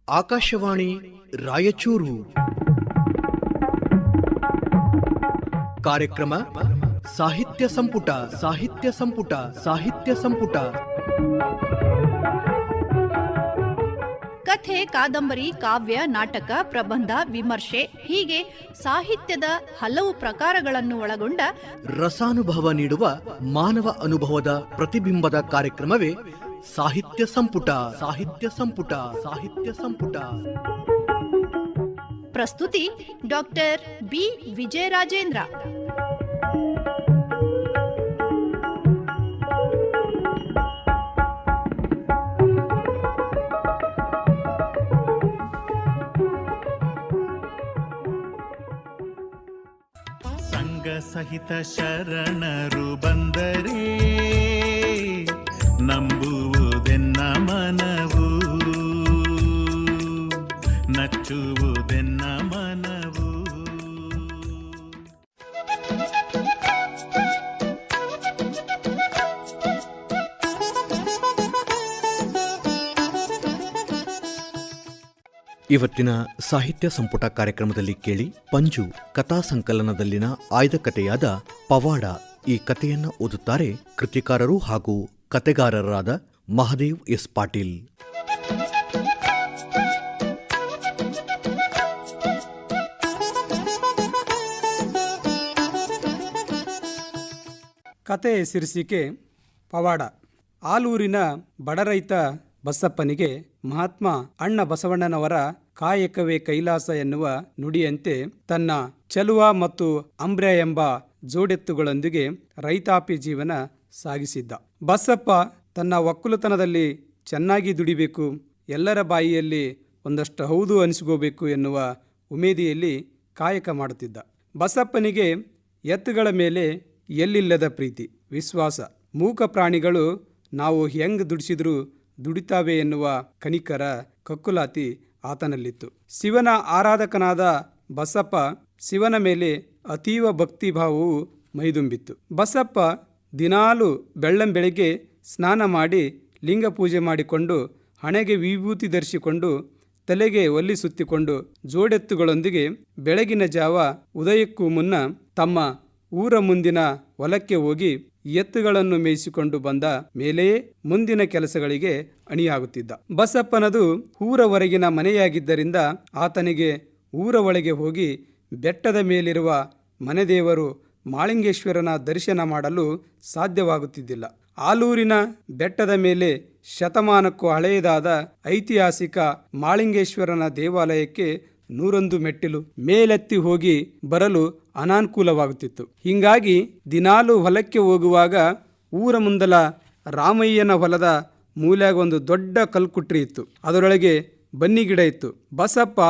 ಆಕಾಶವಾಣಿ ರಾಯಚೂರು. ಕಾರ್ಯಕ್ರಮ ಸಾಹಿತ್ಯ ಸಂಪುಟ. ಸಾಹಿತ್ಯ ಸಂಪುಟ. ಸಾಹಿತ್ಯ ಸಂಪುಟ. ಕಥೆ, ಕಾದಂಬರಿ, ಕಾವ್ಯ, ನಾಟಕ, ಪ್ರಬಂಧ, ವಿಮರ್ಶೆ ಹೀಗೆ ಸಾಹಿತ್ಯದ ಹಲವು ಪ್ರಕಾರಗಳನ್ನು ಒಳಗೊಂಡ ರಸಾನುಭವ ನೀಡುವ ಮಾನವ ಅನುಭವದ ಪ್ರತಿಬಿಂಬದ ಕಾರ್ಯಕ್ರಮವೇ ಸಾಹಿತ್ಯ ಸಂಪುಟ. ಸಾಹಿತ್ಯ ಸಂಪುಟ. ಸಾಹಿತ್ಯ ಸಂಪುಟ. ಪ್ರಸ್ತುತಿ ಡಾಕ್ಟರ್ ಬಿ ವಿಜಯರಾಜೇಂದ್ರ. ಸಂಗ ಸಹಿತ ಶರಣರು ಬಂದರೆ ನಂಬುವುದೆನ್ನ ಮನವು, ನಚ್ಚುವುದೆನ್ನ ಮನವು. ಇವತ್ತಿನ ಸಾಹಿತ್ಯ ಸಂಪುಟ ಕಾರ್ಯಕ್ರಮದಲ್ಲಿ ಕೇಳಿ ಪಂಜು ಕಥಾ ಸಂಕಲನದಲ್ಲಿನ ಆಯ್ದ ಕಥೆಯಾದ ಪವಾಡ. ಈ ಕಥೆಯನ್ನು ಓದುತ್ತಾರೆ ಕೃತಿಕಾರರು ಹಾಗೂ ಕಥೆಗಾರರಾದ ಮಹದೇವ್ ಎಸ್ ಪಾಟೀಲ್. ಕತೆ ಶೀರ್ಷಿಕೆ ಪವಾಡ. ಆಲೂರಿನ ಬಡರೈತ ಬಸಪ್ಪನಿಗೆ ಮಹಾತ್ಮ ಅಣ್ಣ ಬಸವಣ್ಣನವರ ಕಾಯಕವೇ ಕೈಲಾಸ ಎನ್ನುವ ನುಡಿಯಂತೆ ತನ್ನ ಚೆಲುವ ಮತ್ತು ಅಂಬ್ರ ಎಂಬ ಜೋಡೆತ್ತುಗಳೊಂದಿಗೆ ರೈತಾಪಿ ಜೀವನ ಸಾಗಿಸಿದ್ದ. ಬಸಪ್ಪ ತನ್ನ ಒಕ್ಕಲುತನದಲ್ಲಿ ಚೆನ್ನಾಗಿ ದುಡಿಬೇಕು, ಎಲ್ಲರ ಬಾಯಿಯಲ್ಲಿ ಒಂದಷ್ಟು ಹೌದು ಅನಿಸ್ಕೋಬೇಕು ಎನ್ನುವ ಉಮೇದಿಯಲ್ಲಿ ಕಾಯಕ ಮಾಡುತ್ತಿದ್ದ. ಬಸಪ್ಪನಿಗೆ ಎತ್ತುಗಳ ಮೇಲೆ ಎಲ್ಲಿಲ್ಲದ ಪ್ರೀತಿ, ವಿಶ್ವಾಸ. ಮೂಕ ಪ್ರಾಣಿಗಳು ನಾವು ಹೆಂಗ್ ದುಡಿಸಿದ್ರೂ ದುಡಿತಾವೆ ಎನ್ನುವ ಕನಿಕರ, ಕಕ್ಕುಲಾತಿ ಆತನಲ್ಲಿತ್ತು. ಶಿವನ ಆರಾಧಕನಾದ ಬಸಪ್ಪ ಶಿವನ ಮೇಲೆ ಅತೀವ ಭಕ್ತಿಭಾವವು ಮೈದುಂಬಿತ್ತು. ಬಸಪ್ಪ ದಿನಾಲು ಬೆಳ್ಳಂಬೆಳಗ್ಗೆ ಸ್ನಾನ ಮಾಡಿ ಲಿಂಗ ಪೂಜೆ ಮಾಡಿಕೊಂಡು ಹಣೆಗೆ ವಿಭೂತಿ ಧರಿಸಿಕೊಂಡು ತಲೆಗೆ ಒಲ್ಲಿ ಸುತ್ತಿಕೊಂಡು ಜೋಡೆತ್ತುಗಳೊಂದಿಗೆ ಬೆಳಗಿನ ಜಾವ ಉದಯಕ್ಕೂ ಮುನ್ನ ತಮ್ಮ ಊರ ಮುಂದಿನ ಹೊಲಕ್ಕೆ ಹೋಗಿ ಎತ್ತುಗಳನ್ನು ಮೇಯಿಸಿಕೊಂಡು ಬಂದ ಮೇಲೆಯೇ ಮುಂದಿನ ಕೆಲಸಗಳಿಗೆ ಅಣಿಯಾಗುತ್ತಿದ್ದ. ಬಸಪ್ಪನದು ಊರ ಹೊರಗಿನ ಮನೆಯಾಗಿದ್ದರಿಂದ ಆತನಿಗೆ ಊರ ಒಳಗೆ ಹೋಗಿ ಬೆಟ್ಟದ ಮೇಲಿರುವ ಮನೆದೇವರು ಮಾಳಿಂಗೇಶ್ವರನ ದರ್ಶನ ಮಾಡಲು ಸಾಧ್ಯವಾಗುತ್ತಿದ್ದಿಲ್ಲ. ಆಲೂರಿನ ಬೆಟ್ಟದ ಮೇಲೆ ಶತಮಾನಕ್ಕೂ ಹಳೆಯದಾದ ಐತಿಹಾಸಿಕ ಮಾಳಿಂಗೇಶ್ವರನ ದೇವಾಲಯಕ್ಕೆ 101 ಮೆಟ್ಟಿಲು ಮೇಲೆತ್ತಿ ಹೋಗಿ ಬರಲು ಅನಾನುಕೂಲವಾಗುತ್ತಿತ್ತು. ಹೀಗಾಗಿ ದಿನಾಲು ಹೊಲಕ್ಕೆ ಹೋಗುವಾಗ ಊರ ಮುಂದಲ ರಾಮಯ್ಯನ ಹೊಲದ ಮೂಲ್ಯಾಗ ಒಂದು ದೊಡ್ಡ ಕಲ್ಕುಟ್ರಿ ಇತ್ತು. ಅದರೊಳಗೆ ಬನ್ನಿ ಗಿಡ ಇತ್ತು. ಬಸಪ್ಪ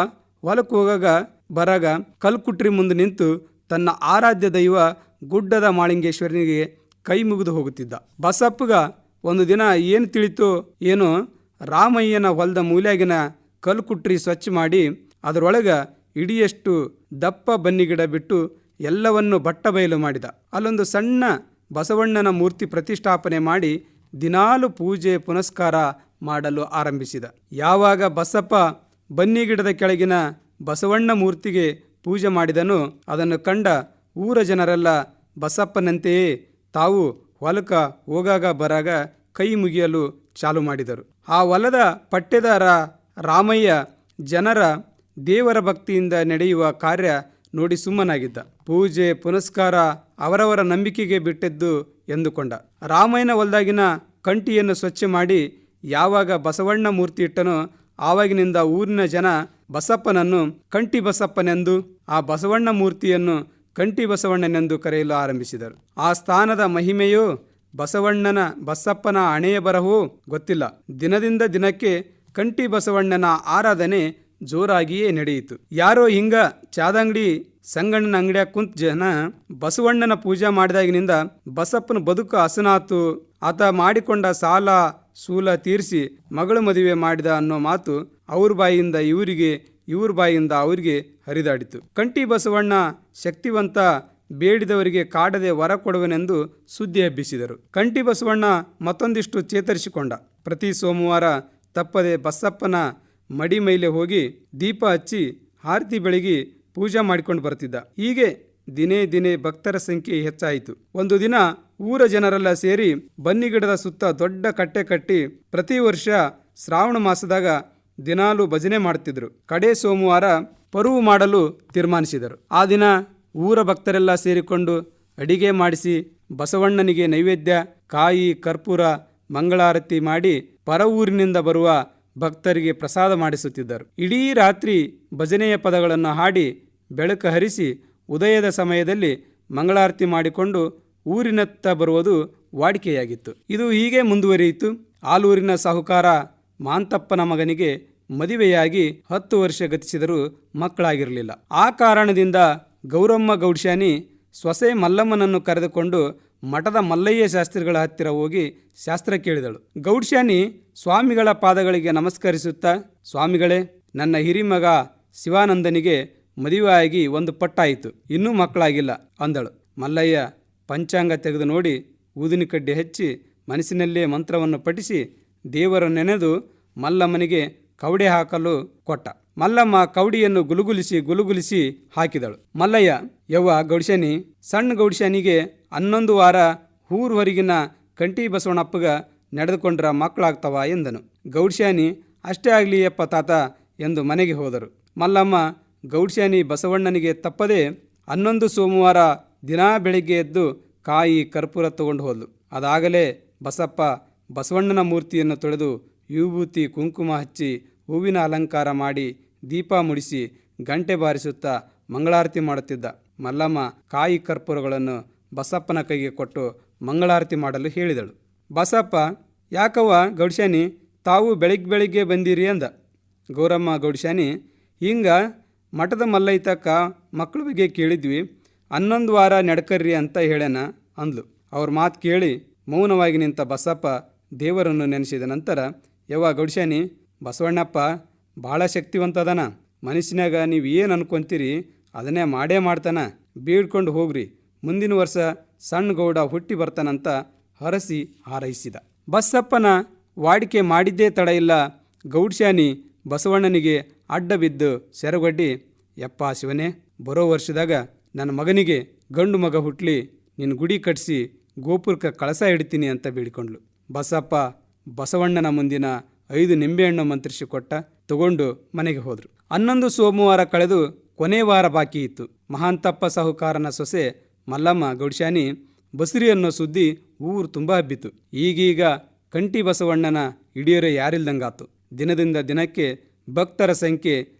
ಹೊಲಕ್ಕೆ ಹೋಗಾಗ ಬರಾಗ ಕಲ್ಕುಟ್ರಿ ಮುಂದೆ ನಿಂತು ತನ್ನ ಆರಾಧ್ಯ ದೈವ ಗುಡ್ಡದ ಮಾಳಿಂಗೇಶ್ವರನಿಗೆ ಕೈ ಮುಗಿದು ಹೋಗುತ್ತಿದ್ದ. ಬಸಪ್ಪಗ ಒಂದು ದಿನ ಏನು ತಿಳಿತೋ ಏನೋ, ರಾಮಯ್ಯನ ಹೊಲದ ಮೂಲ್ಯಾಗಿನ ಕಲ್ಕುಟ್ರಿ ಸ್ವಚ್ಛ ಮಾಡಿ ಅದರೊಳಗೆ ಇಡಿಯಷ್ಟು ದಪ್ಪ ಬನ್ನಿಗಿಡ ಬಿಟ್ಟು ಎಲ್ಲವನ್ನು ಬಟ್ಟ ಬಯಲು ಮಾಡಿದ. ಅಲ್ಲೊಂದು ಸಣ್ಣ ಬಸವಣ್ಣನ ಮೂರ್ತಿ ಪ್ರತಿಷ್ಠಾಪನೆ ಮಾಡಿ ದಿನಾಲು ಪೂಜೆ ಪುನಸ್ಕಾರ ಮಾಡಲು ಆರಂಭಿಸಿದ. ಯಾವಾಗ ಬಸಪ್ಪ ಬನ್ನಿಗಿಡದ ಕೆಳಗಿನ ಬಸವಣ್ಣ ಮೂರ್ತಿಗೆ ಪೂಜೆ ಮಾಡಿದನು, ಅದನ್ನು ಕಂಡ ಊರ ಜನರೆಲ್ಲ ಬಸಪ್ಪನಂತೆಯೇ ತಾವು ಹೊಲಕ ಹೋಗಾಗ ಬರಾಗ ಕೈ ಮುಗಿಯಲು ಚಾಲು ಮಾಡಿದರು. ಆ ಹೊಲದ ಪಟ್ಟೆದಾರ ರಾಮಯ್ಯ ಜನರ ದೇವರ ಭಕ್ತಿಯಿಂದ ನಡೆಯುವ ಕಾರ್ಯ ನೋಡಿ ಸುಮ್ಮನಾಗಿದ್ದ. ಪೂಜೆ ಪುನಸ್ಕಾರ ಅವರವರ ನಂಬಿಕೆಗೆ ಬಿಟ್ಟದ್ದು ಎಂದುಕೊಂಡ. ರಾಮಯ್ಯನ ಹೊಲದಾಗಿನ ಕಂಟಿಯನ್ನು ಸ್ವಚ್ಛ ಮಾಡಿ ಯಾವಾಗ ಬಸವಣ್ಣ ಮೂರ್ತಿ ಇಟ್ಟನೋ ಆವಾಗಿನಿಂದ ಊರಿನ ಜನ ಬಸಪ್ಪನನ್ನು ಕಂಟಿ ಬಸಪ್ಪನೆಂದು, ಆ ಬಸವಣ್ಣ ಮೂರ್ತಿಯನ್ನು ಕಂಟಿ ಬಸವಣ್ಣನೆಂದು ಕರೆಯಲು ಆರಂಭಿಸಿದರು. ಆ ಸ್ಥಾನದ ಮಹಿಮೆಯೋ ಬಸಪ್ಪನ ಹಣೆಯ ಬರಹವೋ ಗೊತ್ತಿಲ್ಲ. ದಿನದಿಂದ ದಿನಕ್ಕೆ ಕಂಟಿ ಬಸವಣ್ಣನ ಆರಾಧನೆ ಜೋರಾಗಿಯೇ ನಡೆಯಿತು. ಯಾರೋ ಹಿಂಗ ಚಾದಂಗಡಿ ಸಂಗಣ್ಣನ ಅಂಗಡಿಯಾಗ ಕುಂತ ಜನ ಬಸವಣ್ಣನ ಪೂಜೆ ಮಾಡಿದಾಗಿನಿಂದ ಬಸಪ್ಪನ ಬದುಕು ಹಸನಾತು, ಆತ ಮಾಡಿಕೊಂಡ ಸಾಲ ಸೂಲ ತೀರಿಸಿ ಮಗಳು ಮದುವೆ ಮಾಡಿದ ಅನ್ನೋ ಮಾತು ಅವ್ರ ಬಾಯಿಯಿಂದ ಇವರಿಗೆ, ಇವ್ರ ಬಾಯಿಯಿಂದ ಅವರಿಗೆ ಹರಿದಾಡಿತು. ಕಂಟಿ ಬಸವಣ್ಣ ಶಕ್ತಿವಂತ, ಬೇಡಿದವರಿಗೆ ಕಾಡದೆ ವರ ಕೊಡುವನೆಂದು ಸುದ್ದಿ ಹಬ್ಬಿಸಿದರು. ಕಂಟಿ ಬಸವಣ್ಣ ಮತ್ತೊಂದಿಷ್ಟು ಚೇತರಿಸಿಕೊಂಡ. ಪ್ರತಿ ಸೋಮವಾರ ತಪ್ಪದೆ ಬಸಪ್ಪನ ಮಡಿ ಮೈಲೆ ಹೋಗಿ ದೀಪ ಹಚ್ಚಿ ಆರತಿ ಬೆಳಗಿ ಪೂಜೆ ಮಾಡಿಕೊಂಡು ಬರ್ತಿದ್ದ. ಹೀಗೆ ದಿನೇ ದಿನೇ ಭಕ್ತರ ಸಂಖ್ಯೆ ಹೆಚ್ಚಾಯಿತು. ಒಂದು ದಿನ ಊರ ಜನರೆಲ್ಲ ಸೇರಿ ಬನ್ನಿಗಿಡದ ಸುತ್ತ ದೊಡ್ಡ ಕಟ್ಟೆ ಕಟ್ಟಿ ಪ್ರತಿ ವರ್ಷ ಶ್ರಾವಣ ಮಾಸದಾಗ ದಿನಾಲೂ ಭಜನೆ ಮಾಡ್ತಿದ್ರು. ಕಡೆ ಸೋಮವಾರ ಪರುವು ಮಾಡಲು ತೀರ್ಮಾನಿಸಿದರು. ಆ ದಿನ ಊರ ಭಕ್ತರೆಲ್ಲ ಸೇರಿಕೊಂಡು ಅಡಿಗೆ ಮಾಡಿಸಿ ಬಸವಣ್ಣನಿಗೆ ನೈವೇದ್ಯ, ಕಾಯಿ, ಕರ್ಪೂರ, ಮಂಗಳಾರತಿ ಮಾಡಿ ಪರ ಊರಿನಿಂದ ಬರುವ ಭಕ್ತರಿಗೆ ಪ್ರಸಾದ ಮಾಡಿಸುತ್ತಿದ್ದರು. ಇಡೀ ರಾತ್ರಿ ಭಜನೆಯ ಪದಗಳನ್ನು ಹಾಡಿ ಬೆಳಕು ಹರಿಸಿ ಉದಯದ ಸಮಯದಲ್ಲಿ ಮಂಗಳಾರತಿ ಮಾಡಿಕೊಂಡು ಊರಿನತ್ತ ಬರುವುದು ವಾಡಿಕೆಯಾಗಿತ್ತು. ಇದು ಹೀಗೆ ಮುಂದುವರಿಯಿತು. ಆಲೂರಿನ ಸಾಹುಕಾರ ಮಾಂತಪ್ಪನ ಮಗನಿಗೆ ಮದುವೆಯಾಗಿ 10 ವರ್ಷ ಗತಿಸಿದರೂ ಮಕ್ಕಳಾಗಿರಲಿಲ್ಲ. ಆ ಕಾರಣದಿಂದ ಗೌರಮ್ಮ ಗೌಡ್ಶಾನಿ ಸೊಸೆ ಮಲ್ಲಮ್ಮನನ್ನು ಕರೆದುಕೊಂಡು ಮಠದ ಮಲ್ಲಯ್ಯ ಶಾಸ್ತ್ರಿಗಳ ಹತ್ತಿರ ಹೋಗಿ ಶಾಸ್ತ್ರ ಕೇಳಿದಳು. ಗೌಡ್ಶಾನಿ ಸ್ವಾಮಿಗಳ ಪಾದಗಳಿಗೆ ನಮಸ್ಕರಿಸುತ್ತಾ, ಸ್ವಾಮಿಗಳೇ, ನನ್ನ ಹಿರಿಮಗ ಶಿವಾನಂದನಿಗೆ ಮದುವೆಯಾಗಿ 1 ಪಟ್ಟಾಯಿತು, ಇನ್ನೂ ಮಕ್ಕಳಾಗಿಲ್ಲ ಅಂದಳು. ಮಲ್ಲಯ್ಯ ಪಂಚಾಂಗ ತೆಗೆದು ನೋಡಿ ಊದಿನ ಕಡ್ಡಿ ಹಚ್ಚಿ ಮನಸ್ಸಿನಲ್ಲೇ ಮಂತ್ರವನ್ನು ಪಠಿಸಿ ದೇವರ ನೆನೆದು ಮಲ್ಲಮ್ಮನಿಗೆ ಕವಡೆ ಹಾಕಲು ಕೊಟ್ಟ. ಮಲ್ಲಮ್ಮ ಕವಡಿಯನ್ನು ಗುಲುಗುಲಿಸಿ ಹಾಕಿದಳು. ಮಲ್ಲಯ್ಯ, ಯವ್ವ ಗೌಡ್ಶಾನಿ, ಸಣ್ಣ ಗೌಡ್ಶಾನಿಗೆ 11 ವಾರ ಊರು ಹೊರಗಿನ ಕಂಟಿ ಬಸವಣ್ಣಪ್ಪಗ ನಡೆದುಕೊಂಡ್ರ ಮಕ್ಕಳಾಗ್ತವ ಎಂದನು. ಗೌಡ್ಶಾನಿ ಅಷ್ಟೇ ಆಗಲಿಯಪ್ಪ ತಾತ ಎಂದು ಮನೆಗೆ ಹೋದರು. ಮಲ್ಲಮ್ಮ ಗೌಡ್ಶಾನಿ ಬಸವಣ್ಣನಿಗೆ ತಪ್ಪದೆ 11 ಸೋಮವಾರ ದಿನಾ ಬೆಳಿಗ್ಗೆ ಎದ್ದು ಕಾಯಿ, ಕರ್ಪೂರ ತಗೊಂಡು ಹೋದ್ಲು. ಅದಾಗಲೇ ಬಸಪ್ಪ ಬಸವಣ್ಣನ ಮೂರ್ತಿಯನ್ನು ತೊಳೆದು ವಿಭೂತಿ, ಕುಂಕುಮ ಹಚ್ಚಿ ಹೂವಿನ ಅಲಂಕಾರ ಮಾಡಿ ದೀಪ ಮುಡಿಸಿ ಗಂಟೆ ಬಾರಿಸುತ್ತಾ ಮಂಗಳಾರತಿ ಮಾಡುತ್ತಿದ್ದ. ಮಲ್ಲಮ್ಮ ಕಾಯಿ ಕರ್ಪೂರಗಳನ್ನು ಬಸಪ್ಪನ ಕೈಗೆ ಕೊಟ್ಟು ಮಂಗಳಾರತಿ ಮಾಡಲು ಹೇಳಿದಳು. ಬಸಪ್ಪ, ಯಾಕವ್ವ ಗೌಡ್ಶಾನಿ, ತಾವು ಬೆಳಿಗ್ಗೆ ಬಂದಿರಿ ಅಂದ. ಗೌರಮ್ಮ ಗೌಡ್ಶಾನಿ, ಹಿಂಗ ಮಠದ ಮಲ್ಲೈತಕ್ಕ ಮಕ್ಕಳ ಬಗ್ಗೆ ಕೇಳಿದ್ವಿ, 11 ವಾರ ನಡ್ಕರ್ರಿ ಅಂತ ಹೇಳೇನ ಅಂದ್ಲು. ಅವ್ರ ಮಾತು ಕೇಳಿ ಮೌನವಾಗಿ ನಿಂತ ಬಸಪ್ಪ ದೇವರನ್ನು ನೆನೆಸಿದ ನಂತರ, ಯವ್ವ ಗೌಡ್ಶಾನಿ, ಬಸವಣ್ಣಪ್ಪ ಭಾಳ ಶಕ್ತಿವಂತದನ, ಮನಸ್ಸಿನಾಗ ನೀವು ಏನು ಅನ್ಕೊಂತೀರಿ ಅದನ್ನೇ ಮಾಡೇ ಮಾಡ್ತಾನ, ಬೀಳ್ಕೊಂಡು ಹೋಗ್ರಿ, ಮುಂದಿನ ವರ್ಷ ಸಣ್ಣ ಗೌಡ ಹುಟ್ಟಿ ಬರ್ತಾನಂತ ಹರಸಿ ಹಾರೈಸಿದ. ಬಸಪ್ಪನ ವಾಡಿಕೆ ಮಾಡಿದ್ದೇ ತಡ ಇಲ್ಲ. ಗೌಡ್ಶಾನಿ ಬಸವಣ್ಣನಿಗೆ ಅಡ್ಡ ಬಿದ್ದು ಸೆರಗೊಡ್ಡಿ, ಯಪ್ಪ ಶಿವನೇ, ಬರೋ ವರ್ಷದಾಗ ನನ್ನ ಮಗನಿಗೆ ಗಂಡು ಮಗ ಹುಟ್ಲಿ, ನಿನ್ನ ಗುಡಿ ಕಟ್ಟಿಸಿ ಗೋಪುರಕ್ಕೆ ಕಳಸ ಇಡ್ತೀನಿ ಅಂತ ಬೇಡಿಕೊಂಡ್ಲು. ಬಸಪ್ಪ ಬಸವಣ್ಣನ ಮುಂದಿನ 5 ನಿಂಬೆಹಣ್ಣು ಮಂತ್ರಿಸಿ ಕೊಟ್ಟ, ತಗೊಂಡು ಮನೆಗೆ ಹೋದರು. 11 ಸೋಮವಾರ ಕಳೆದು ಕೊನೆ ವಾರ ಬಾಕಿ ಇತ್ತು. ಮಹಾಂತಪ್ಪ ಸಾಹುಕಾರನ ಸೊಸೆ ಮಲ್ಲಮ್ಮ ಗೌಡ್ಶಾನಿ ಬಸುರಿ ಅನ್ನೋ ಸುದ್ದಿ ಊರು ತುಂಬ ಹಬ್ಬಿತು. ಈಗೀಗ ಕಂಟಿ ಬಸವಣ್ಣನ ಹಿಡಿಯೋರೆ ಯಾರಿಲ್ದಂಗಾತು. ದಿನದಿಂದ ದಿನಕ್ಕೆ ಭಕ್ತರ ಸಂಖ್ಯೆ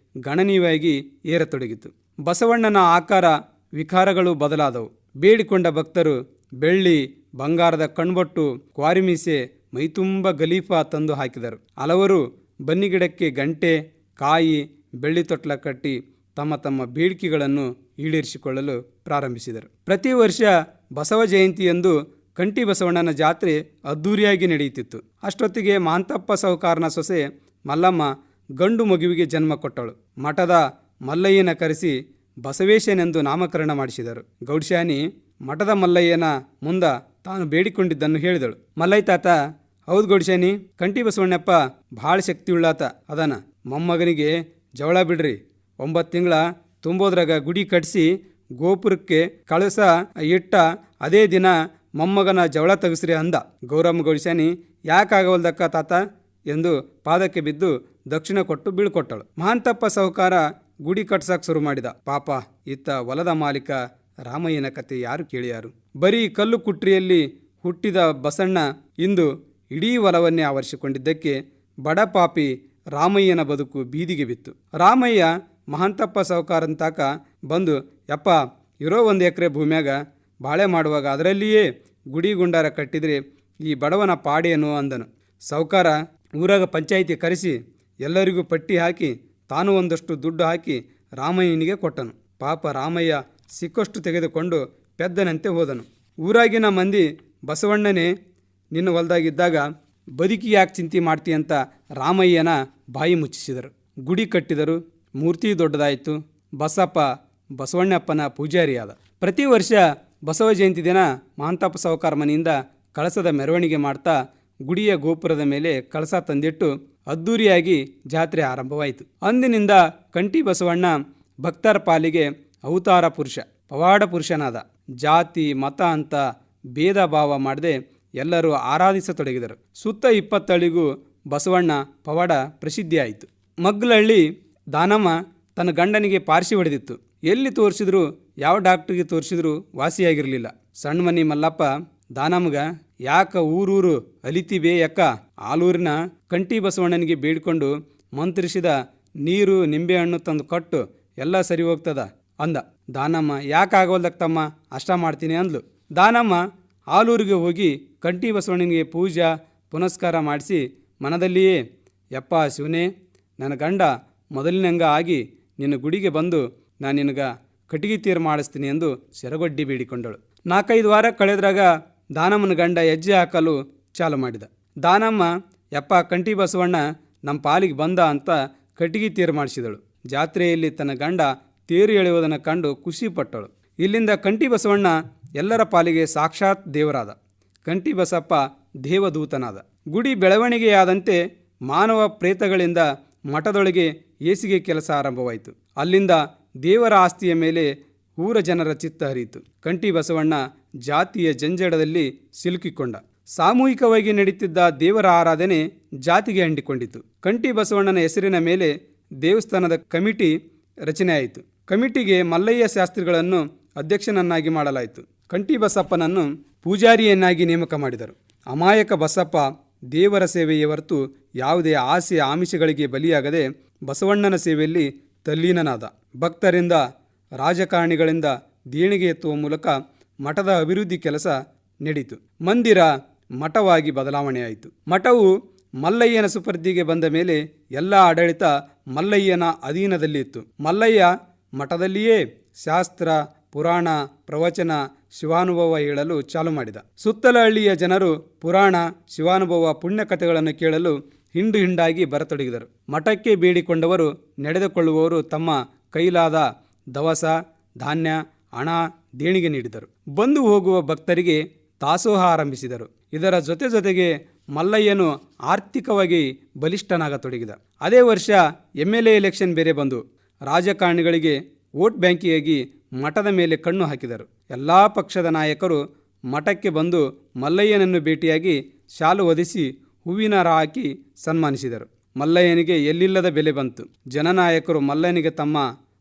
ಗಣನೀಯವಾಗಿ ಏರತೊಡಗಿತು. ಬಸವಣ್ಣನ ಆಕಾರ ವಿಕಾರಗಳು ಬದಲಾದವು. ಬೇಡಿಕೊಂಡ ಭಕ್ತರು ಬೆಳ್ಳಿ, ಬಂಗಾರದ ಕಣ್ಬೊಟ್ಟು, ಕ್ವಾರಿಮೀಸೆ, ಮೈತುಂಬ ಗಲೀಫಾ ತಂದು ಹಾಕಿದರು. ಹಲವರು ಬನ್ನಿಗಿಡಕ್ಕೆ ಗಂಟೆ, ಕಾಯಿ, ಬೆಳ್ಳಿ ತೊಟ್ಲ ಕಟ್ಟಿ ತಮ್ಮ ತಮ್ಮ ಬೇಡಿಕೆಗಳನ್ನು ಈಡೇರಿಸಿಕೊಳ್ಳಲು ಪ್ರಾರಂಭಿಸಿದರು. ಪ್ರತಿ ವರ್ಷ ಬಸವ ಜಯಂತಿಯಂದು ಕಂಟಿ ಬಸವಣ್ಣನ ಜಾತ್ರೆ ಅದ್ದೂರಿಯಾಗಿ ನಡೆಯುತ್ತಿತ್ತು. ಅಷ್ಟೊತ್ತಿಗೆ ಮಾಂತಪ್ಪ ಸಾಹುಕಾರನ ಸೊಸೆ ಮಲ್ಲಮ್ಮ ಗಂಡು ಮಗುವಿಗೆ ಜನ್ಮ ಕೊಟ್ಟಳು. ಮಠದ ಮಲ್ಲಯ್ಯನ ಕರೆಸಿ ಬಸವೇಶನೆಂದು ನಾಮಕರಣ ಮಾಡಿಸಿದರು. ಗೌಡ್ಶಾನಿ ಮಠದ ಮಲ್ಲಯ್ಯನ ಮುಂದ ತಾನು ಬೇಡಿಕೊಂಡಿದ್ದನ್ನು ಹೇಳಿದಳು. ಮಲ್ಲಯ್ಯ ತಾತ, ಹೌದು ಗೌಡ್ಶಾನಿ, ಕಂಟಿ ಬಸವಣ್ಣಪ್ಪ ಭಾಳ ಶಕ್ತಿಯುಳ್ಳಾತ ಅದನ. ಮೊಮ್ಮಗನಿಗೆ ಜವಳ ಬಿಡ್ರಿ, 9 ತಿಂಗಳ ತುಂಬೋದ್ರಾಗ ಗುಡಿ ಕಟ್ಟಿಸಿ ಗೋಪುರಕ್ಕೆ ಕಳಸ ಇಟ್ಟ ಅದೇ ದಿನ ಮೊಮ್ಮಗನ ಜವಳ ತೆಗಿಸ್ರಿ ಅಂದ. ಗೌರಮ್ಮ ಗೌಡ್ಶಾನಿ, ಯಾಕಾಗವಲ್ದಕ್ಕ ತಾತ ಎಂದು ಪಾದಕ್ಕೆ ಬಿದ್ದು ದಕ್ಷಿಣ ಕೊಟ್ಟು ಬೀಳ್ಕೊಟ್ಟಳು. ಮಹಾಂತಪ್ಪ ಸಾಹುಕಾರ ಗುಡಿ ಕಟ್ಸಕ್ಕೆ ಶುರು ಮಾಡಿದ. ಪಾಪ ಇತ್ತ ಹೊಲದ ಮಾಲೀಕ ರಾಮಯ್ಯನ ಕತೆ ಯಾರು ಕೇಳಿಯಾರು. ಬರೀ ಕಲ್ಲು ಕುಟ್ರಿಯಲ್ಲಿ ಹುಟ್ಟಿದ ಬಸಣ್ಣ ಇಂದು ಇಡೀ ಹೊಲವನ್ನೇ ಆವರಿಸಿಕೊಂಡಿದ್ದಕ್ಕೆ ಬಡ ಪಾಪಿ ರಾಮಯ್ಯನ ಬದುಕು ಬೀದಿಗೆ ಬಿತ್ತು. ರಾಮಯ್ಯ ಮಹಾಂತಪ್ಪ ಸಾಹುಕಾರಂತಾಕ ಬಂದು, ಯಪ್ಪ, ಇರೋ 1 ಎಕರೆ ಭೂಮ್ಯಾಗ ಬಾಳೆ ಮಾಡುವಾಗ ಅದರಲ್ಲಿಯೇ ಗುಡಿ ಗುಂಡಾರ ಕಟ್ಟಿದರೆ ಈ ಬಡವನ ಪಾಡೇನು ಅಂದನು. ಸಾಹುಕಾರ ಊರಾಗ ಪಂಚಾಯಿತಿ ಕರೆಸಿ ಎಲ್ಲರಿಗೂ ಪಟ್ಟಿ ಹಾಕಿ ತಾನು ಒಂದಷ್ಟು ದುಡ್ಡು ಹಾಕಿ ರಾಮಯ್ಯನಿಗೆ ಕೊಟ್ಟನು. ಪಾಪ ರಾಮಯ್ಯ ಸಿಕ್ಕಷ್ಟು ತೆಗೆದುಕೊಂಡು ಪೆದ್ದನಂತೆ ಹೋದನು. ಊರಾಗಿನ ಮಂದಿ ಬಸವಣ್ಣನೇ ನಿನ್ನ ಹೊಲದಾಗಿದ್ದಾಗ ಬದುಕಿ ಯಾಕೆ ಚಿಂತೆ ಮಾಡ್ತೀಯಂತ ರಾಮಯ್ಯನ ಬಾಯಿ ಮುಚ್ಚಿಸಿದರು. ಗುಡಿ ಕಟ್ಟಿದರು. ಮೂರ್ತಿ ದೊಡ್ಡದಾಯಿತು. ಬಸಪ್ಪ ಬಸವಣ್ಣಪ್ಪನ ಪೂಜಾರಿಯಾದ. ಪ್ರತಿ ವರ್ಷ ಬಸವ ಜಯಂತಿ ದಿನ ಮಹಾಂತಪ್ಪ ಸಾಹುಕಾರ ಮನೆಯಿಂದ ಕಳಸದ ಮೆರವಣಿಗೆ ಮಾಡ್ತಾ ಗುಡಿಯ ಗೋಪುರದ ಮೇಲೆ ಕಳಸ ತಂದಿಟ್ಟು ಅದ್ದೂರಿಯಾಗಿ ಜಾತ್ರೆ ಆರಂಭವಾಯಿತು. ಅಂದಿನಿಂದ ಕಂಠಿ ಬಸವಣ್ಣ ಭಕ್ತರ ಪಾಲಿಗೆ ಅವತಾರ ಪುರುಷ, ಪವಾಡ ಪುರುಷನಾದ. ಜಾತಿ ಮತ ಅಂತ ಭೇದ ಭಾವ ಮಾಡದೆ ಎಲ್ಲರೂ ಆರಾಧಿಸತೊಡಗಿದರು. ಸುತ್ತ 20 ಹಳ್ಳಿಗೂ ಬಸವಣ್ಣ ಪವಾಡ ಪ್ರಸಿದ್ಧಿಯಾಯಿತು. ಮಗ್ಲಹಳ್ಳಿ ದಾನಮ್ಮ ತನ್ನ ಗಂಡನಿಗೆ ಪಾರ್ಸಿ ಹೊಡೆದಿತ್ತು. ಎಲ್ಲಿ ತೋರಿಸಿದ್ರು, ಯಾವ ಡಾಕ್ಟ್ರಿಗೆ ತೋರಿಸಿದ್ರು ವಾಸಿಯಾಗಿರಲಿಲ್ಲ. ಸಣ್ಣಮನಿ ಮಲ್ಲಪ್ಪ ದಾನಮ್ಮಗ ಯಾಕ ಊರೂರು ಅಲಿತಿಬೇ ಯಕ್ಕ, ಆಲೂರಿನ ಕಂಠಿ ಬಸವಣ್ಣನಿಗೆ ಬೇಡಿಕೊಂಡು ಮಂತ್ರಿಸಿದ ನೀರು ನಿಂಬೆಹಣ್ಣು ತಂದು ಕೊಟ್ಟು ಎಲ್ಲ ಸರಿ ಹೋಗ್ತದ ಅಂದ. ದಾನಮ್ಮ ಯಾಕಾಗವಲ್ದಕ್ತಮ್ಮ, ಅಷ್ಟ ಮಾಡ್ತೀನಿ ಅಂದ್ಲು. ದಾನಮ್ಮ ಆಲೂರಿಗೆ ಹೋಗಿ ಕಂಠಿ ಬಸವಣ್ಣನಿಗೆ ಪೂಜಾ ಪುನಸ್ಕಾರ ಮಾಡಿಸಿ ಮನದಲ್ಲಿಯೇ, ಯಪ್ಪ ಶಿವನೇ, ನನ್ನ ಗಂಡ ಮೊದಲಿನಂಗ ಆಗಿ ನಿನ್ನ ಗುಡಿಗೆ ಬಂದು ನಾನು ನಿನಗ ಕಟ್ಟಿಗೆ ತೀರ್ ಮಾಡಿಸ್ತೀನಿ ಎಂದು ಸೆರಗೊಡ್ಡಿ ಬೇಡಿಕೊಂಡಳು. 4-5 ವಾರ ಕಳೆದ್ರಾಗ ದಾನಮ್ಮನ ಗಂಡ ಹೆಜ್ಜೆ ಹಾಕಲು ಚಾಲು ಮಾಡಿದ. ದಾನಮ್ಮ, ಯಪ್ಪ ಕಂಠಿ ಬಸವಣ್ಣ ನಮ್ಮ ಪಾಲಿಗೆ ಬಂದ ಅಂತ ಕಟ್ಟಿಗೆ ತೀರ್ ಮಾಡಿಸಿದಳು. ಜಾತ್ರೆಯಲ್ಲಿ ತನ್ನ ಗಂಡ ತೇರು ಎಳೆಯುವುದನ್ನು ಕಂಡು ಖುಷಿ ಪಟ್ಟಳು. ಇಲ್ಲಿಂದ ಕಂಠಿ ಬಸವಣ್ಣ ಎಲ್ಲರ ಪಾಲಿಗೆ ಸಾಕ್ಷಾತ್ ದೇವರಾದ. ಕಂಠಿ ಬಸಪ್ಪ ದೇವದೂತನಾದ. ಗುಡಿ ಬೆಳವಣಿಗೆಯಾದಂತೆ ಮಾನವ ಪ್ರೇತಗಳಿಂದ ಮಠದೊಳಗೆ ಏಸಿಗೆ ಕೆಲಸ ಆರಂಭವಾಯಿತು. ಅಲ್ಲಿಂದ ದೇವರ ಆಸ್ತಿಯ ಮೇಲೆ ಊರ ಜನರ ಚಿತ್ತ ಹರಿಯಿತು. ಕಂಠಿ ಬಸವಣ್ಣ ಜಾತಿಯ ಜಂಜಡದಲ್ಲಿ ಸಿಲುಕಿಕೊಂಡ. ಸಾಮೂಹಿಕವಾಗಿ ನಡೀತಿದ್ದ ದೇವರ ಆರಾಧನೆ ಜಾತಿಗೆ ಅಂಟಿಕೊಂಡಿತು. ಕಂಠಿ ಬಸವಣ್ಣನ ಹೆಸರಿನ ಮೇಲೆ ದೇವಸ್ಥಾನದ ಕಮಿಟಿ ರಚನೆಯಾಯಿತು. ಕಮಿಟಿಗೆ ಮಲ್ಲಯ್ಯ ಶಾಸ್ತ್ರಿಗಳನ್ನು ಅಧ್ಯಕ್ಷನನ್ನಾಗಿ ಮಾಡಲಾಯಿತು. ಕಂಠಿ ಬಸಪ್ಪನನ್ನು ಪೂಜಾರಿಯನ್ನಾಗಿ ನೇಮಕ ಮಾಡಿದರು. ಅಮಾಯಕ ಬಸಪ್ಪ ದೇವರ ಸೇವೆಯ ಹೊರತು ಯಾವುದೇ ಆಸೆ ಆಮಿಷಗಳಿಗೆ ಬಲಿಯಾಗದೆ ಬಸವಣ್ಣನ ಸೇವೆಯಲ್ಲಿ ತಲ್ಲೀನನಾದ. ಭಕ್ತರಿಂದ ರಾಜಕಾರಣಿಗಳಿಂದ ದೇಣಿಗೆ ಎತ್ತುವ ಮೂಲಕ ಮಠದ ಅಭಿವೃದ್ಧಿ ಕೆಲಸ ನಡೆಯಿತು. ಮಂದಿರ ಮಠವಾಗಿ ಬದಲಾವಣೆಯಾಯಿತು. ಮಠವು ಮಲ್ಲಯ್ಯನ ಸುಪರ್ದಿಗೆ ಬಂದ ಮೇಲೆ ಎಲ್ಲ ಆಡಳಿತ ಮಲ್ಲಯ್ಯನ ಅಧೀನದಲ್ಲಿತ್ತು. ಮಲ್ಲಯ್ಯ ಮಠದಲ್ಲಿಯೇ ಶಾಸ್ತ್ರ, ಪುರಾಣ, ಪ್ರವಚನ, ಶಿವಾನುಭವ ಹೇಳಲು ಚಾಲು ಮಾಡಿದ. ಸುತ್ತಲ ಹಳ್ಳಿಯ ಜನರು ಪುರಾಣ, ಶಿವಾನುಭವ, ಪುಣ್ಯಕಥೆಗಳನ್ನು ಕೇಳಲು ಹಿಂಡು ಹಿಂಡಾಗಿ ಬರತೊಡಗಿದರು. ಮಠಕ್ಕೆ ಬೇಡಿಕೊಂಡವರು, ನಡೆದುಕೊಳ್ಳುವವರು ತಮ್ಮ ಕೈಲಾದ ದವಸ, ಧಾನ್ಯ, ಹಣ, ದೇಣಿಗೆ ನೀಡಿದರು. ಬಂದು ಹೋಗುವ ಭಕ್ತರಿಗೆ ದಾಸೋಹ ಆರಂಭಿಸಿದರು. ಇದರ ಜೊತೆಗೆ ಮಲ್ಲಯ್ಯನು ಆರ್ಥಿಕವಾಗಿ ಬಲಿಷ್ಠನಾಗತೊಡಗಿದ. ಅದೇ ವರ್ಷ MLA ಎಲೆಕ್ಷನ್ ಬೇರೆ ಬಂದು ರಾಜಕಾರಣಿಗಳಿಗೆ ವೋಟ್ ಬ್ಯಾಂಕಿಯಾಗಿ ಮಠದ ಮೇಲೆ ಕಣ್ಣು ಹಾಕಿದರು. ಎಲ್ಲ ಪಕ್ಷದ ನಾಯಕರು ಮಠಕ್ಕೆ ಬಂದು ಮಲ್ಲಯ್ಯನನ್ನು ಭೇಟಿಯಾಗಿ ಶಾಲು ಹೊದಿಸಿ ಹೂವಿನ ಹಾರ ಹಾಕಿ ಸನ್ಮಾನಿಸಿದರು. ಮಲ್ಲಯ್ಯನಿಗೆ ಎಲ್ಲಿಲ್ಲದ ಬೆಲೆ ಬಂತು. ಜನನಾಯಕರು ಮಲ್ಲಯ್ಯನಿಗೆ ತಮ್ಮ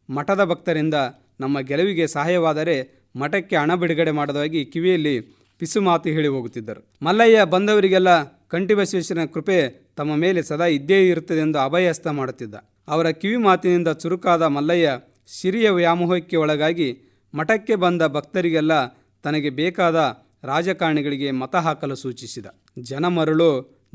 ಮಠದ ಭಕ್ತರಿಂದ ನಮ್ಮ ಗೆಲುವಿಗೆ ಸಹಾಯವಾದರೆ ಮಠಕ್ಕೆ ಹಣ ಬಿಡುಗಡೆ ಮಾಡೋದಾಗಿ ಕಿವಿಯಲ್ಲಿ ಪಿಸು ಮಾತು ಹೇಳಿ ಹೋಗುತ್ತಿದ್ದರು. ಮಲ್ಲಯ್ಯ ಬಂದವರಿಗೆಲ್ಲ ಕಂಠಿ ಬಸವೇಶ್ವರನ ಕೃಪೆ ತಮ್ಮ ಮೇಲೆ ಸದಾ ಇದ್ದೇ ಇರುತ್ತದೆ ಎಂದು ಅಭಯಹಸ್ತ ಮಾಡುತ್ತಿದ್ದ. ಅವರ ಕಿವಿ ಮಾತಿನಿಂದ ಚುರುಕಾದ ಮಲ್ಲಯ್ಯ ಸಿರಿಯ ವ್ಯಾಮೋಹಕ್ಕೆ ಒಳಗಾಗಿ ಮಠಕ್ಕೆ ಬಂದ ಭಕ್ತರಿಗೆಲ್ಲ ತನಗೆ ಬೇಕಾದ ರಾಜಕಾರಣಿಗಳಿಗೆ ಮತ ಹಾಕಲು ಸೂಚಿಸಿದ. ಜನ ಮರುಳೋ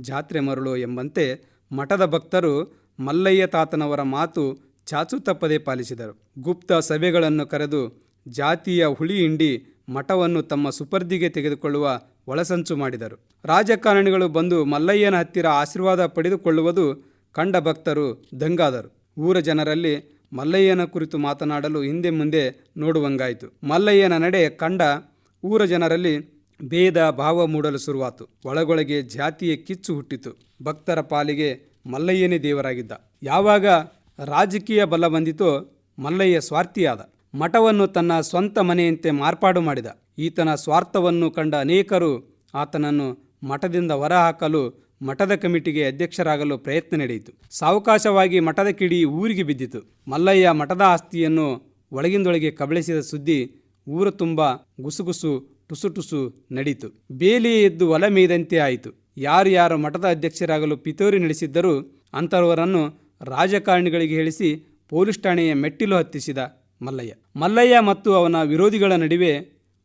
ಜಾತ್ರೆ ಮರುಳೋ ಎಂಬಂತೆ ಮಠದ ಭಕ್ತರು ಮಲ್ಲಯ್ಯ ತಾತನವರ ಮಾತು ಚಾಚು ತಪ್ಪದೆ ಪಾಲಿಸಿದರು. ಗುಪ್ತ ಸಭೆಗಳನ್ನು ಕರೆದು ಜಾತಿಯ ಹುಳಿ ಹಿಂಡಿ ಮಠವನ್ನು ತಮ್ಮ ಸುಪರ್ದಿಗೆ ತೆಗೆದುಕೊಳ್ಳುವ ಒಳಸಂಚು ಮಾಡಿದರು. ರಾಜಕಾರಣಿಗಳು ಬಂದು ಮಲ್ಲಯ್ಯನ ಹತ್ತಿರ ಆಶೀರ್ವಾದ ಪಡೆದುಕೊಳ್ಳುವುದು ಕಂಡ ಭಕ್ತರು ದಂಗಾದರು. ಊರ ಜನರಲ್ಲಿ ಮಲ್ಲಯ್ಯನ ಕುರಿತು ಮಾತನಾಡಲು ಹಿಂದೆ ಮುಂದೆ ನೋಡುವಂಗಾಯಿತು. ಮಲ್ಲಯ್ಯನ ನಡೆ ಕಂಡ ಊರ ಜನರಲ್ಲಿ ಭೇದ ಭಾವ ಮೂಡಲು ಶುರುವಾತು. ಒಳಗೊಳಗೆ ಜಾತಿಯ ಕಿಚ್ಚು ಹುಟ್ಟಿತು. ಭಕ್ತರ ಪಾಲಿಗೆ ಮಲ್ಲಯ್ಯನೇ ದೇವರಾಗಿದ್ದ. ಯಾವಾಗ ರಾಜಕೀಯ ಬಲ ಬಂದಿತೋ ಮಲ್ಲಯ್ಯ ಸ್ವಾರ್ಥಿಯಾದ. ಮಠವನ್ನು ತನ್ನ ಸ್ವಂತ ಮನೆಯಂತೆ ಮಾರ್ಪಾಡು ಮಾಡಿದ. ಈತನ ಸ್ವಾರ್ಥವನ್ನು ಕಂಡ ಅನೇಕರು ಆತನನ್ನು ಮಠದಿಂದ ಹೊರಹಾಕಲು ಮಠದ ಕಮಿಟಿಗೆ ಅಧ್ಯಕ್ಷರಾಗಲು ಪ್ರಯತ್ನ ನಡೆಯಿತು. ಸಾವಕಾಶವಾಗಿ ಮಠದ ಕಿಡಿ ಊರಿಗೆ ಬಿದ್ದಿತು. ಮಲ್ಲಯ್ಯ ಮಠದ ಆಸ್ತಿಯನ್ನು ಒಳಗಿಂದೊಳಗೆ ಕಬಳಿಸಿದ ಸುದ್ದಿ ಊರ ತುಂಬ ಗುಸುಗುಸು ಟುಸು ನಡೀತು. ಬೇಲಿ ಎದ್ದು ಹೊಲ ಮೇಯ್ದಂತೆ ಆಯಿತು. ಯಾರು ಮಠದ ಅಧ್ಯಕ್ಷರಾಗಲು ಪಿತೂರಿ ನಡೆಸಿದ್ದರೂ ಅಂಥವರನ್ನು ರಾಜಕಾರಣಿಗಳಿಗೆ ಹೇಳಿಸಿ ಪೊಲೀಸ್ ಠಾಣೆಯ ಮೆಟ್ಟಿಲು ಹತ್ತಿಸಿದ ಮಲ್ಲಯ್ಯ ಮತ್ತು ಅವನ ವಿರೋಧಿಗಳ ನಡುವೆ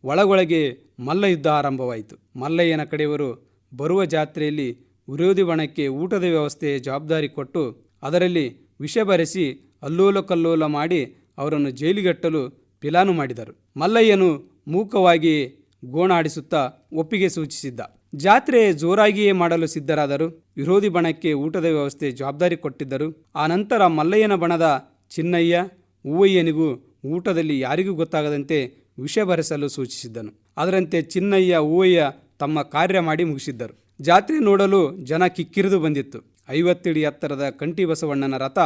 ಒಳಗೊಳಗೆ ಮಲ್ಲಯುದ್ಧ ಆರಂಭವಾಯಿತು. ಮಲ್ಲಯ್ಯನ ಕಡೆಯವರು ಬರುವ ಜಾತ್ರೆಯಲ್ಲಿ ವಿರೋಧಿ ಬಣಕ್ಕೆ ಊಟದ ವ್ಯವಸ್ಥೆಯ ಜವಾಬ್ದಾರಿ ಕೊಟ್ಟು ಅದರಲ್ಲಿ ವಿಷ ಬರೆಸಿ ಅಲ್ಲೋಲ ಕಲ್ಲೋಲ ಮಾಡಿ ಅವರನ್ನು ಜೈಲಿಗಟ್ಟಲು ಪಿಲಾನು ಮಾಡಿದರು. ಮಲ್ಲಯ್ಯನು ಮೂಕವಾಗಿ ಗೋಣಾಡಿಸುತ್ತಾ ಒಪ್ಪಿಗೆ ಸೂಚಿಸಿದ್ದ. ಜಾತ್ರೆ ಜೋರಾಗಿಯೇ ಮಾಡಲು ಸಿದ್ಧರಾದರು. ವಿರೋಧಿ ಬಣಕ್ಕೆ ಊಟದ ವ್ಯವಸ್ಥೆ ಜವಾಬ್ದಾರಿ ಕೊಟ್ಟಿದ್ದರು. ಆ ನಂತರ ಮಲ್ಲಯ್ಯನ ಬಣದ ಚಿನ್ನಯ್ಯ, ಹೂವಯ್ಯನಿಗೂ ಊಟದಲ್ಲಿ ಯಾರಿಗೂ ಗೊತ್ತಾಗದಂತೆ ವಿಷ ಬರೆಸಲು ಸೂಚಿಸಿದ್ದನು. ಅದರಂತೆ ಚಿನ್ನಯ್ಯ, ಹೂವಯ್ಯ ತಮ್ಮ ಕಾರ್ಯ ಮಾಡಿ ಮುಗಿಸಿದ್ದರು. ಜಾತ್ರೆ ನೋಡಲು ಜನ ಕಿಕ್ಕಿರಿದು ಬಂದಿತ್ತು. 50 ಅಡಿ ಎತ್ತರದ ಕಂಠಿ ಬಸವಣ್ಣನ ರಥ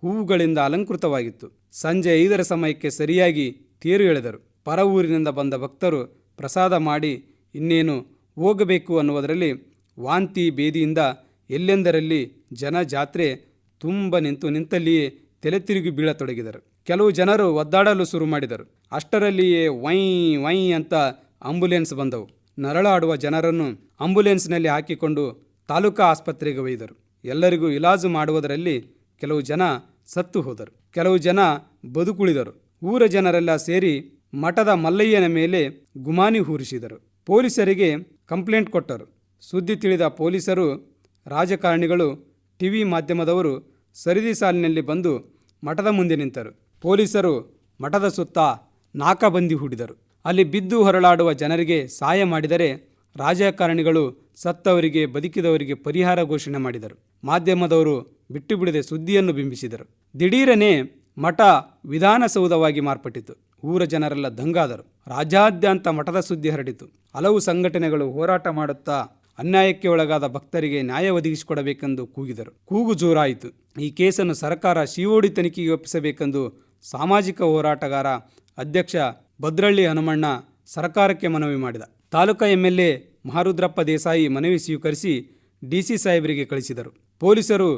ಹೂವುಗಳಿಂದ ಅಲಂಕೃತವಾಗಿತ್ತು. ಸಂಜೆ 5 ಸಮಯಕ್ಕೆ ಸರಿಯಾಗಿ ತೇರು ಎಳೆದರು. ಪರ ಊರಿನಿಂದ ಬಂದ ಭಕ್ತರು ಪ್ರಸಾದ ಮಾಡಿ ಇನ್ನೇನು ಹೋಗಬೇಕು ಅನ್ನುವುದರಲ್ಲಿ ವಾಂತಿ ಭೇದಿಯಿಂದ ಎಲ್ಲೆಂದರಲ್ಲಿ ಜನ ಜಾತ್ರೆ ತುಂಬ ನಿಂತಲ್ಲಿಯೇ ತಲೆ ತಿರುಗಿ ಬೀಳತೊಡಗಿದರು. ಕೆಲವು ಜನರು ಒದ್ದಾಡಲು ಶುರು ಮಾಡಿದರು. ಅಷ್ಟರಲ್ಲಿಯೇ ವೈ ವೈ ಅಂತ ಆಂಬುಲೆನ್ಸ್ ಬಂದವು. ನರಳಾಡುವ ಜನರನ್ನು ಆಂಬುಲೆನ್ಸ್ನಲ್ಲಿ ಹಾಕಿಕೊಂಡು ತಾಲೂಕಾ ಆಸ್ಪತ್ರೆಗೆ ಒಯ್ದರು. ಎಲ್ಲರಿಗೂ ಇಲಾಜು ಮಾಡುವುದರಲ್ಲಿ ಕೆಲವು ಜನ ಸತ್ತು ಹೋದರು, ಕೆಲವು ಜನ ಬದುಕುಳಿದರು. ಊರ ಜನರೆಲ್ಲ ಸೇರಿ ಮಠದ ಮಲ್ಲಯ್ಯನ ಮೇಲೆ ಗುಮಾನಿ ಹೂರಿಸಿದರು. ಪೊಲೀಸರಿಗೆ ಕಂಪ್ಲೇಂಟ್ ಕೊಟ್ಟರು. ಸುದ್ದಿ ತಿಳಿದ ಪೊಲೀಸರು, ರಾಜಕಾರಣಿಗಳು, ಟಿವಿ ಮಾಧ್ಯಮದವರು ಸರದಿ ಸಾಲಿನಲ್ಲಿ ಬಂದು ಮಠದ ಮುಂದೆ ನಿಂತರು. ಪೊಲೀಸರು ಮಠದ ಸುತ್ತ ನಾಕಾಬಂದಿ ಹೂಡಿದರು. ಅಲ್ಲಿ ಬಿದ್ದು ಹೊರಳಾಡುವ ಜನರಿಗೆ ಸಹಾಯ ಮಾಡಿದರೆ ರಾಜಕಾರಣಿಗಳು ಸತ್ತವರಿಗೆ ಬದುಕಿದವರಿಗೆ ಪರಿಹಾರ ಘೋಷಣೆ ಮಾಡಿದರು. ಮಾಧ್ಯಮದವರು ಬಿಟ್ಟು ಬಿಡದೆ ಸುದ್ದಿಯನ್ನು ಬಿಂಬಿಸಿದರು. ದಿಢೀರನೆ ಮಠ ವಿಧಾನಸೌಧವಾಗಿ ಮಾರ್ಪಟ್ಟಿತು. ಊರ ಜನರೆಲ್ಲ ದಂಗಾದರು. ರಾಜ್ಯಾದ್ಯಂತ ಮಠದ ಸುದ್ದಿ ಹರಡಿತು. ಹಲವು ಸಂಘಟನೆಗಳು ಹೋರಾಟ ಮಾಡುತ್ತಾ ಅನ್ಯಾಯಕ್ಕೆ ಒಳಗಾದ ಭಕ್ತರಿಗೆ ನ್ಯಾಯ ಒದಗಿಸಿಕೊಡಬೇಕೆಂದು ಕೂಗಿದರು. ಕೂಗು ಜೋರಾಯಿತು. ಈ ಕೇಸನ್ನು ಸರ್ಕಾರ ಸಿಒಡಿ ತನಿಖೆಗೆ ಒಪ್ಪಿಸಬೇಕೆಂದು ಸಾಮಾಜಿಕ ಹೋರಾಟಗಾರ ಅಧ್ಯಕ್ಷ ಭದ್ರಳ್ಳಿ ಹನುಮಣ್ಣ ಸರ್ಕಾರಕ್ಕೆ ಮನವಿ ಮಾಡಿದ. ತಾಲೂಕಾ MLA ಮಹಾರುದ್ರಪ್ಪ ದೇಸಾಯಿ ಮನವಿ ಸ್ವೀಕರಿಸಿ DC ಸಾಹೇಬರಿಗೆ ಕಳಿಸಿದರು. ಪೊಲೀಸರು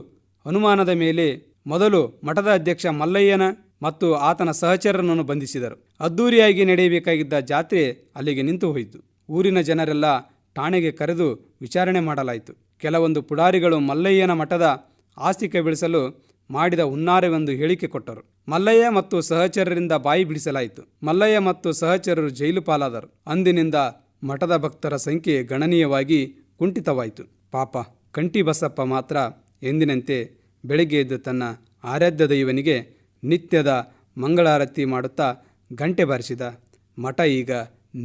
ಅನುಮಾನದ ಮೇಲೆ ಮೊದಲು ಮಠದ ಅಧ್ಯಕ್ಷ ಮಲ್ಲಯ್ಯನ ಮತ್ತು ಆತನ ಸಹಚರರನ್ನು ಬಂಧಿಸಿದರು. ಅದ್ದೂರಿಯಾಗಿ ನಡೆಯಬೇಕಾಗಿದ್ದ ಜಾತ್ರೆ ಅಲ್ಲಿಗೆ ನಿಂತು ಹೋಯಿತು. ಊರಿನ ಜನರೆಲ್ಲ ಠಾಣೆಗೆ ಕರೆದು ವಿಚಾರಣೆ ಮಾಡಲಾಯಿತು. ಕೆಲವೊಂದು ಪುಡಾರಿಗಳು ಮಲ್ಲಯ್ಯನ ಮಠದ ಆಸ್ತಿ ಕಬಳಿಸಲು ಮಾಡಿದ ಹುನ್ನಾರವೆಂದು ಹೇಳಿಕೆ ಕೊಟ್ಟರು. ಮಲ್ಲಯ್ಯ ಮತ್ತು ಸಹಚರರಿಂದ ಬಾಯಿ ಬಿಡಿಸಲಾಯಿತು. ಮಲ್ಲಯ್ಯ ಮತ್ತು ಸಹಚರರು ಜೈಲು ಪಾಲಾದರು. ಅಂದಿನಿಂದ ಮಠದ ಭಕ್ತರ ಸಂಖ್ಯೆ ಗಣನೀಯವಾಗಿ ಕುಂಠಿತವಾಯಿತು. ಪಾಪ ಕಂಠಿ ಬಸಪ್ಪ ಮಾತ್ರ ಎಂದಿನಂತೆ ಬೆಳಗ್ಗೆ ಎದ್ದು ತನ್ನ ಆರಾಧ್ಯ ದೈವನಿಗೆ ನಿತ್ಯದ ಮಂಗಳಾರತಿ ಮಾಡುತ್ತಾ ಗಂಟೆ ಬಾರಿಸಿದ. ಮಠ ಈಗ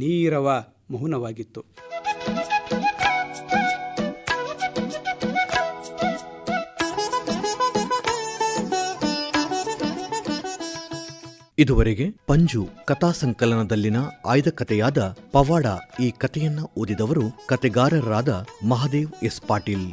ನೀರವ ಮೌನವಾಗಿತ್ತು. ಇದುವರೆಗೆ ಪಂಜು ಕಥಾ ಸಂಕಲನದಲ್ಲಿನ ಆಯ್ದ ಕಥೆಯಾದ ಪವಾಡ ಈ ಕಥೆಯನ್ನ ಓದಿದವರು ಕತೆಗಾರರಾದ ಮಹಾದೇವ್ ಎಸ್ ಪಾಟೀಲ್.